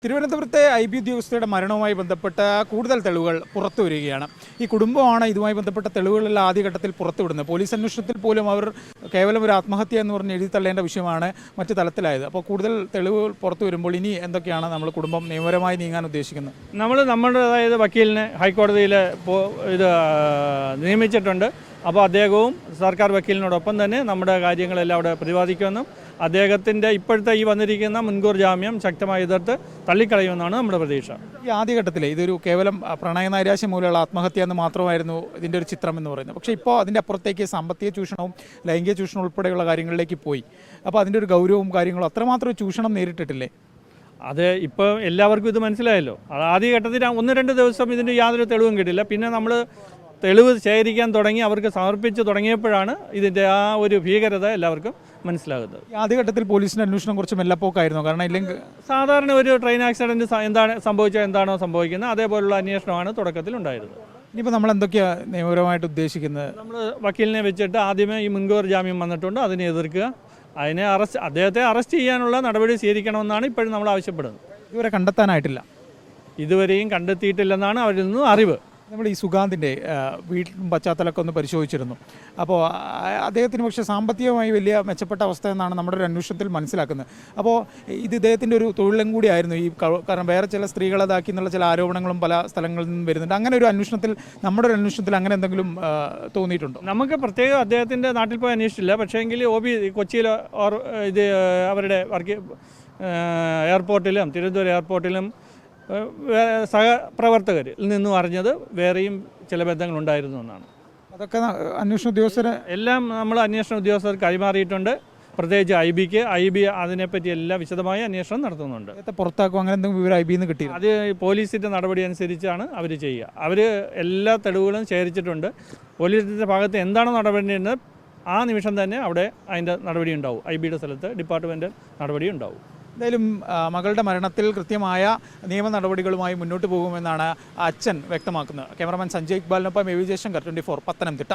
തിരുവനന്തപുരത്തെ IB ഉദ്യോഗസ്ഥരുടെ മരണവുമായി ബന്ധപ്പെട്ട കൂടുതൽ തെളിവുകൾ പുറത്തു വരികയാണ്. ഈ കുടുംബമാണ് ഇതുമായി ബന്ധപ്പെട്ട തെളിവുകളെല്ലാം ആദ്യഘട്ടത്തിൽ പുറത്തുവിടുന്നത്. പോലീസ് അന്വേഷണത്തിൽ പോലും അവർ കേവലം ഒരു ആത്മഹത്യ എന്ന് പറഞ്ഞ് എഴുതി തള്ളേണ്ട വിഷയമാണ് മറ്റു തലത്തിലായത്. അപ്പോൾ കൂടുതൽ തെളിവുകൾ പുറത്തു വരുമ്പോൾ ഇനി എന്തൊക്കെയാണ് നമ്മൾ കുടുംബം നിയമപരമായി നീങ്ങാൻ ഉദ്ദേശിക്കുന്നത്? നമ്മുടേതായത് വക്കീലിനെ ഹൈക്കോടതിയിൽ ഇത് നിയമിച്ചിട്ടുണ്ട്. അപ്പോൾ അദ്ദേഹവും സർക്കാർ വക്കീലിനോടൊപ്പം തന്നെ നമ്മുടെ കാര്യങ്ങളെല്ലാം അവിടെ പ്രതിപാദിക്കുമെന്നും അദ്ദേഹത്തിൻ്റെ ഇപ്പോഴത്തെ ഈ വന്നിരിക്കുന്ന മുൻകൂർ ജാമ്യം ശക്തമായി എതിർത്ത് തള്ളിക്കളയുമെന്നാണ് നമ്മുടെ പ്രതീക്ഷ. ഈ ആദ്യഘട്ടത്തിൽ ഇതൊരു കേവലം പ്രണയനൈരാശ്യം മൂലമുള്ള ആത്മഹത്യ എന്ന് മാത്രമായിരുന്നു ഇതിൻ്റെ ഒരു ചിത്രം എന്ന് പറയുന്നത്. പക്ഷേ ഇപ്പോൾ അതിൻ്റെ അപ്പുറത്തേക്ക് സാമ്പത്തിക ചൂഷണവും ലൈംഗിക ചൂഷണം ഉൾപ്പെടെയുള്ള കാര്യങ്ങളിലേക്ക് പോയി. അപ്പോൾ അതിൻ്റെ ഒരു ഗൗരവവും കാര്യങ്ങളും അത്രമാത്രം ചൂഷണം നേരിട്ടിട്ടില്ലേ? അത് ഇപ്പോൾ എല്ലാവർക്കും ഇത് മനസ്സിലായല്ലോ. ആദ്യഘട്ടത്തിൽ 1-2 ദിവസം ഇതിൻ്റെ യാതൊരു തെളിവും കിട്ടില്ല. പിന്നെ നമ്മൾ തെളിവ് ശേഖരിക്കാൻ തുടങ്ങി അവർക്ക് സമർപ്പിച്ച് തുടങ്ങിയപ്പോഴാണ് ഇതിൻ്റെ ആ ഒരു ഭീകരത എല്ലാവർക്കും മനസ്സിലാകുന്നത്. ആദ്യഘട്ടത്തിൽ പോലീസിൻ്റെ അന്വേഷണം കുറച്ച് മെല്ലപ്പോക്കായിരുന്നു. കാരണം ഇല്ലെങ്കിൽ സാധാരണ ഒരു ട്രെയിൻ ആക്സിഡൻറ്റ് എന്താണോ സംഭവിക്കുന്നത് അതേപോലുള്ള അന്വേഷണമാണ് തുടക്കത്തിൽ ഉണ്ടായിരുന്നത്. ഇനിയിപ്പോൾ നമ്മൾ എന്തൊക്കെയാണ് നിയമപരമായിട്ട് ഉദ്ദേശിക്കുന്നത്? നമ്മൾ വക്കീലിനെ വെച്ചിട്ട് ആദ്യമേ ഈ മുൻകൂർ ജാമ്യം വന്നിട്ടുണ്ട്, അതിനെ എതിർക്കുക, അദ്ദേഹത്തെ അറസ്റ്റ് ചെയ്യാനുള്ള നടപടി സ്വീകരിക്കണമെന്നാണ് ഇപ്പോഴും നമ്മൾ ആവശ്യപ്പെടുന്നത്. ഇതുവരെ കണ്ടെത്താനായിട്ടില്ല. ഇതുവരെയും കണ്ടെത്തിയിട്ടില്ലെന്നാണ് അവരിൽ നിന്നും അറിവ്. നമ്മൾ ഈ സുഗാന്തിൻ്റെ വീട്ടിലും പശ്ചാത്തലമൊക്കെ ഒന്ന് പരിശോധിച്ചിരുന്നു. അപ്പോൾ അദ്ദേഹത്തിന് പക്ഷേ സാമ്പത്തികമായി വലിയ മെച്ചപ്പെട്ട അവസ്ഥ എന്നാണ് നമ്മുടെ ഒരു അന്വേഷണത്തിൽ മനസ്സിലാക്കുന്നത്. അപ്പോൾ ഇത് ഇദ്ദേഹത്തിൻ്റെ ഒരു തൊഴിലും കൂടിയായിരുന്നു ഈ കാരണം വേറെ ചില സ്ത്രീകളെ ഇതാക്കി എന്നുള്ള ചില ആരോപണങ്ങളും പല സ്ഥലങ്ങളിൽ നിന്നും വരുന്നുണ്ട്. അങ്ങനെ ഒരു അന്വേഷണത്തിൽ നമ്മുടെ ഒരു അന്വേഷണത്തിൽ അങ്ങനെ എന്തെങ്കിലും തോന്നിയിട്ടുണ്ടോ? നമുക്ക് പ്രത്യേകം അദ്ദേഹത്തിൻ്റെ നാട്ടിൽ പോയി അന്വേഷിച്ചില്ല. പക്ഷേ എങ്കിൽ കൊച്ചിയിൽ ഇത് അവരുടെ എയർപോർട്ടിലും തിരുവനന്തപുരം എയർപോർട്ടിലും സഹപ്രവർത്തകരിൽ നിന്നും അറിഞ്ഞത് വേറെയും ചില ബന്ധങ്ങളുണ്ടായിരുന്നു എന്നാണ്. അതൊക്കെ അന്വേഷണ ഉദ്യോഗസ്ഥരെ എല്ലാം നമ്മൾ അന്വേഷണ ഉദ്യോഗസ്ഥർ കൈമാറിയിട്ടുണ്ട്. പ്രത്യേകിച്ച് IB അതിനെപ്പറ്റി എല്ലാം വിശദമായ അന്വേഷണം നടത്തുന്നുണ്ട്. പുറത്താക്കും അങ്ങനെ എന്തെങ്കിലും വിവരം IB കിട്ടി? അത് പോലീസിൻ്റെ നടപടി അനുസരിച്ചാണ് അവർ ചെയ്യുക. അവർ എല്ലാ തെളിവുകളും ശേഖരിച്ചിട്ടുണ്ട്. പോലീസിൻ്റെ ഭാഗത്ത് എന്താണോ നടപടി ആ നിമിഷം തന്നെ അവിടെ അതിൻ്റെ നടപടി ഉണ്ടാവും. IBയുടെ സ്ഥലത്ത് ഡിപ്പാർട്ട്മെൻറ്റ് നടപടി ഉണ്ടാവും. എന്തായാലും മകളുടെ മരണത്തിൽ കൃത്യമായ നിയമ നടപടികളുമായി മുന്നോട്ട് പോകുമെന്നാണ് അച്ഛൻ വ്യക്തമാക്കുന്നത്. ക്യാമറമാൻ സഞ്ജയ് ഇക്ബാലിനൊപ്പം AV ജയശങ്കർ, 24 പത്തനംതിട്ട.